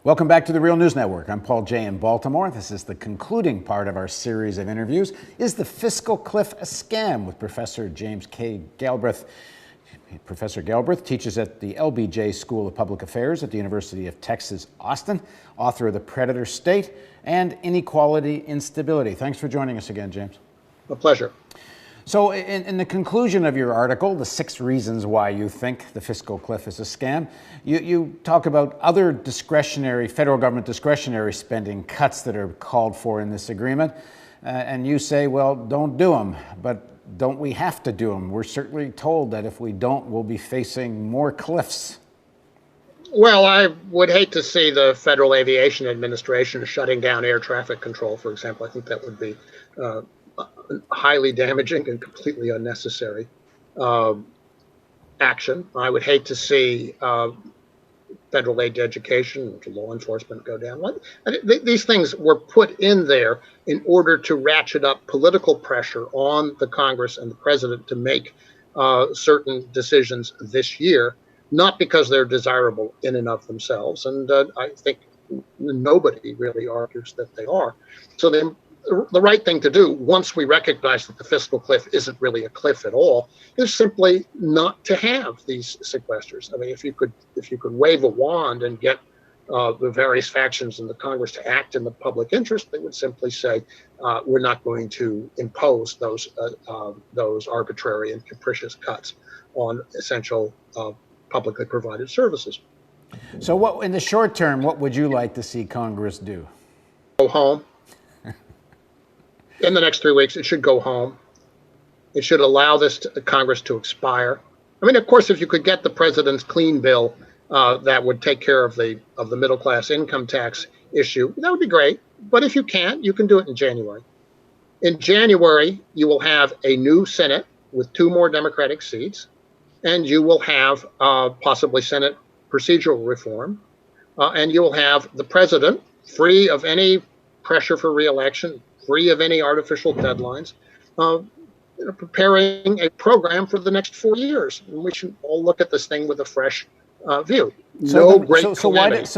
Welcome back to the Real News Network. I'm Paul Jay in Baltimore. This is the concluding part of our series of interviews. Is the fiscal cliff a scam? With Professor James K. Galbraith. Professor Galbraith teaches at the LBJ School of Public Affairs at the University of Texas, Austin, author of The Predator State and Inequality Instability. Thanks for joining us again, James. A pleasure. So in the conclusion of your article, the 6 reasons why you think the fiscal cliff is a scam, you talk about other discretionary, federal government discretionary spending cuts that are called for in this agreement. And you say, well, don't do them. But don't we have to do them? We're certainly told that if we don't, we'll be facing more cliffs. Well, I would hate to see the Federal Aviation Administration shutting down air traffic control, for example. I think that would be highly damaging and completely unnecessary action. I would hate to see federal aid to education, to law enforcement go down. These things were put in there in order to ratchet up political pressure on the Congress and the president to make certain decisions this year, not because they're desirable in and of themselves. And I think nobody really argues that they are. So the right thing to do, once we recognize that the fiscal cliff isn't really a cliff at all, is simply not to have these sequesters. I mean, if you could wave a wand and get the various factions in the Congress to act in the public interest, they would simply say, we're not going to impose those arbitrary and capricious cuts on essential publicly provided services. So what, in the short term, what would you like to see Congress do? Go home. In the next 3 weeks, it should go home. It should allow Congress to expire. I mean, of course, if you could get the president's clean bill that would take care of the middle class income tax issue, that would be great. But if you can't, you can do it in January. In January, you will have a new Senate with 2 more Democratic seats, and you will have possibly Senate procedural reform, and you will have the president free of any pressure for re-election, free of any artificial deadlines, preparing a program for the next 4 years. And we should all look at this thing with a fresh view. So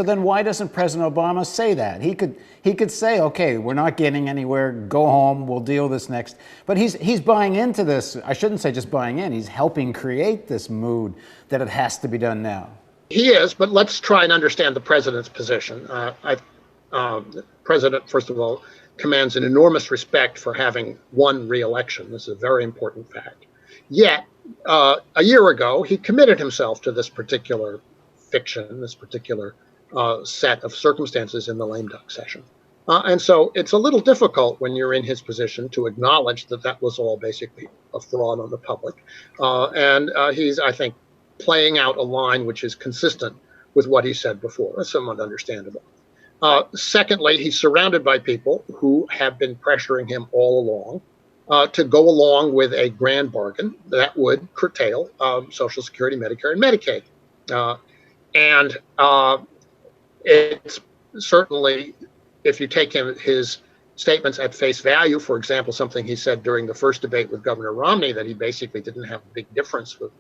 then why doesn't President Obama say that? He could say, okay, we're not getting anywhere, go home, we'll deal with this next. But he's buying into this. I shouldn't say just buying in, he's helping create this mood that it has to be done now. He is, but let's try and understand the president's position. The president, first of all, commands an enormous respect for having won re-election. This is a very important fact. Yet, a year ago, he committed himself to this particular fiction, this particular set of circumstances in the lame duck session. And so it's a little difficult when you're in his position to acknowledge that that was all basically a fraud on the public. And he's, I think, playing out a line which is consistent with what he said before. That's somewhat understandable. Secondly, he's surrounded by people who have been pressuring him all along to go along with a grand bargain that would curtail Social Security, Medicare, and Medicaid. And it's certainly, if you take his statements at face value, for example, something he said during the first debate with Governor Romney, that he basically didn't have a big difference with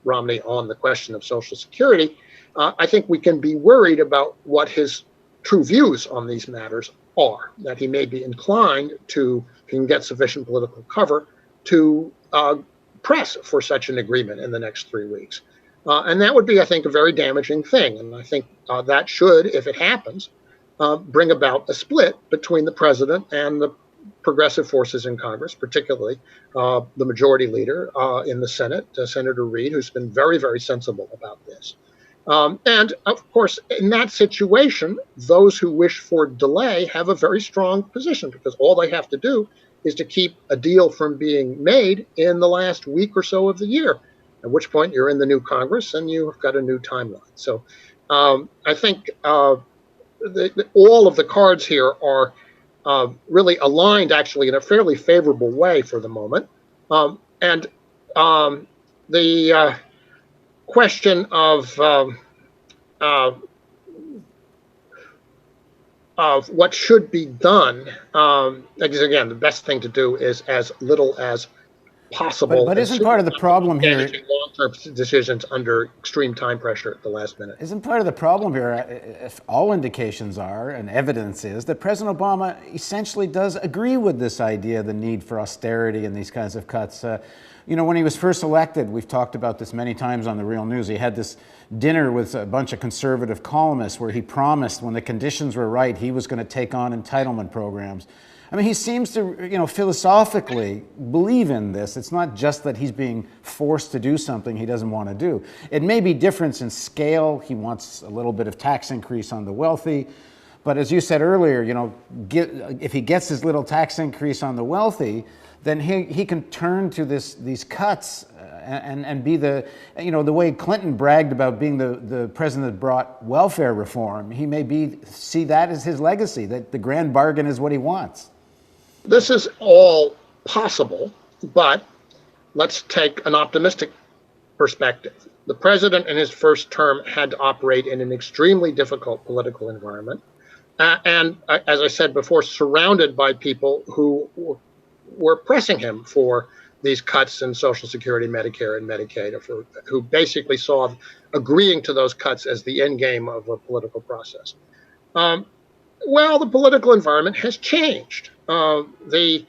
Romney on the question of Social Security, I think we can be worried about what his true views on these matters are, that he may be inclined to, if he can get sufficient political cover, to press for such an agreement in the next 3 weeks. And that would be, I think, a very damaging thing. And I think that should, if it happens, bring about a split between the president and the progressive forces in Congress, particularly the majority leader in the Senate, Senator Reid, who's been very, very sensible about this. And of course, in that situation, those who wish for delay have a very strong position, because all they have to do is to keep a deal from being made in the last week or so of the year, at which point you're in the new Congress and you've got a new timeline. So I think all of the cards here are really aligned, actually, in a fairly favorable way for the moment. And the question of what should be done, because again, the best thing to do is as little as possible. But isn't part of the problem here? short-term decisions under extreme time pressure at the last minute. Isn't part of the problem here, if all indications are, and evidence is, that President Obama essentially does agree with this idea, the need for austerity and these kinds of cuts. When he was first elected, we've talked about this many times on The Real News, he had this dinner with a bunch of conservative columnists where he promised when the conditions were right, he was going to take on entitlement programs. I mean, he seems to, philosophically believe in this. It's not just that he's being forced to do something he doesn't want to do. It may be difference in scale. He wants a little bit of tax increase on the wealthy. But as you said earlier, if he gets his little tax increase on the wealthy, then he can turn to these cuts and be the way Clinton bragged about being the president that brought welfare reform. He may see that as his legacy, that the grand bargain is what he wants. This is all possible, but let's take an optimistic perspective. The president in his first term had to operate in an extremely difficult political environment. And as I said before, surrounded by people who were pressing him for these cuts in Social Security, Medicare, and Medicaid, who basically saw agreeing to those cuts as the end game of a political process. Well, the political environment has changed. The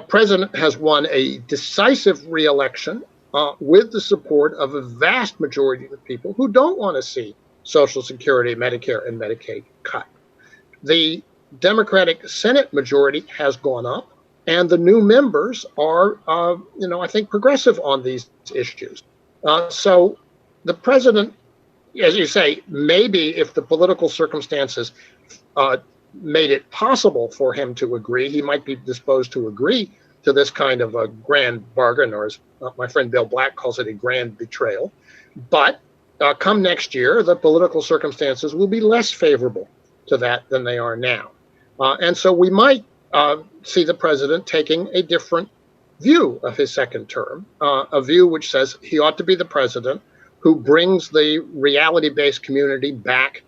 president has won a decisive re-election with the support of a vast majority of the people who don't want to see Social Security, Medicare, and Medicaid cut. The Democratic Senate majority has gone up, and the new members are, I think, progressive on these issues. So the president, as you say, maybe if the political circumstances made it possible for him to agree, he might be disposed to agree to this kind of a grand bargain, or as my friend Bill Black calls it, a grand betrayal. But come next year, the political circumstances will be less favorable to that than they are now. And so we might see the president taking a different view of his second term, a view which says he ought to be the president who brings the reality-based community back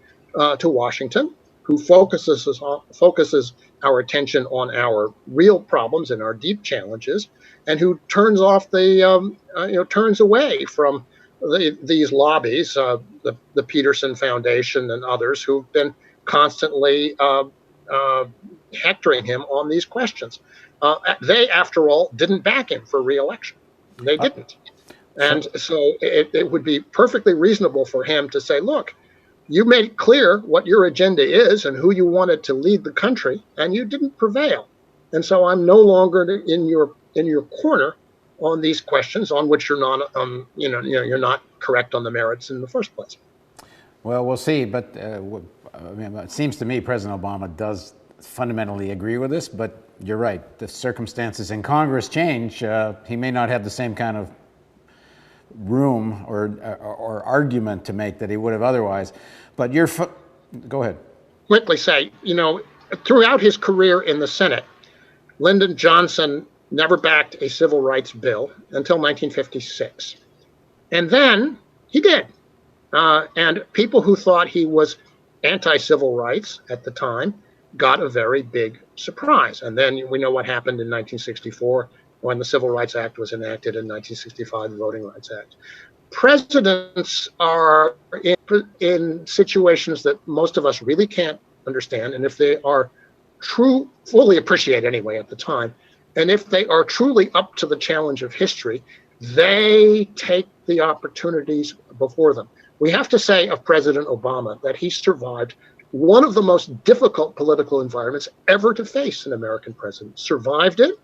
to Washington, who focuses our attention on our real problems and our deep challenges, and who turns turns away from these lobbies, the Peterson Foundation and others who've been constantly hectoring him on these questions. They, after all, didn't back him for re-election. They didn't. And so it would be perfectly reasonable for him to say, look, you made it clear what your agenda is and who you wanted to lead the country, and you didn't prevail. And so I'm no longer in your corner on these questions on which you're not, you're not correct on the merits in the first place. Well, we'll see. But it seems to me President Obama does fundamentally agree with this. But you're right. The circumstances in Congress change. He may not have the same kind of room or argument to make that he would have otherwise. But go ahead. Quickly say, throughout his career in the Senate, Lyndon Johnson never backed a civil rights bill until 1956. And then he did. And people who thought he was anti-civil rights at the time got a very big surprise. And then we know what happened in 1964 when the Civil Rights Act was enacted, in 1965, the Voting Rights Act. Presidents are in situations that most of us really can't understand, and if they are fully appreciate anyway at the time, and if they are truly up to the challenge of history, they take the opportunities before them. We have to say of President Obama that he survived one of the most difficult political environments ever to face an American president, survived it,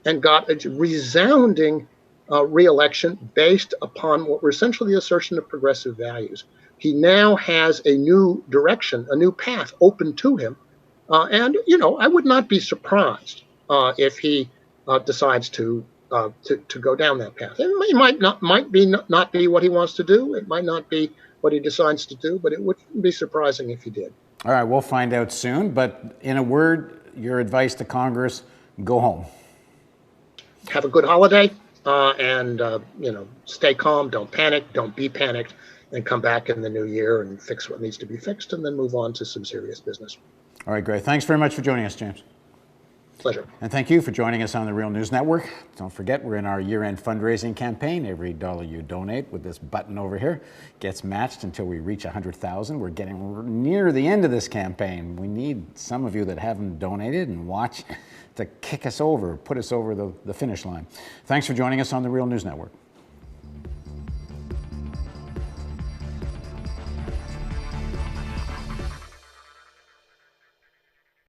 and got a resounding re-election based upon what were essentially the assertion of progressive values. He now has a new direction, a new path open to him. And I would not be surprised if he decides to go down that path. It might not be what he wants to do. It might not be what he decides to do, but it wouldn't be surprising if he did. All right, we'll find out soon. But in a word, your advice to Congress: go home. Have a good holiday, and stay calm. Don't panic. Don't be panicked, and come back in the new year and fix what needs to be fixed, and then move on to some serious business. All right, great. Thanks very much for joining us, James. Pleasure. And thank you for joining us on the Real News Network. Don't forget, we're in our year-end fundraising campaign. Every dollar you donate with this button over here gets matched until we reach 100,000. We're getting near the end of this campaign. We need some of you that haven't donated and watch to kick us over, put us over the finish line. Thanks for joining us on the Real News Network.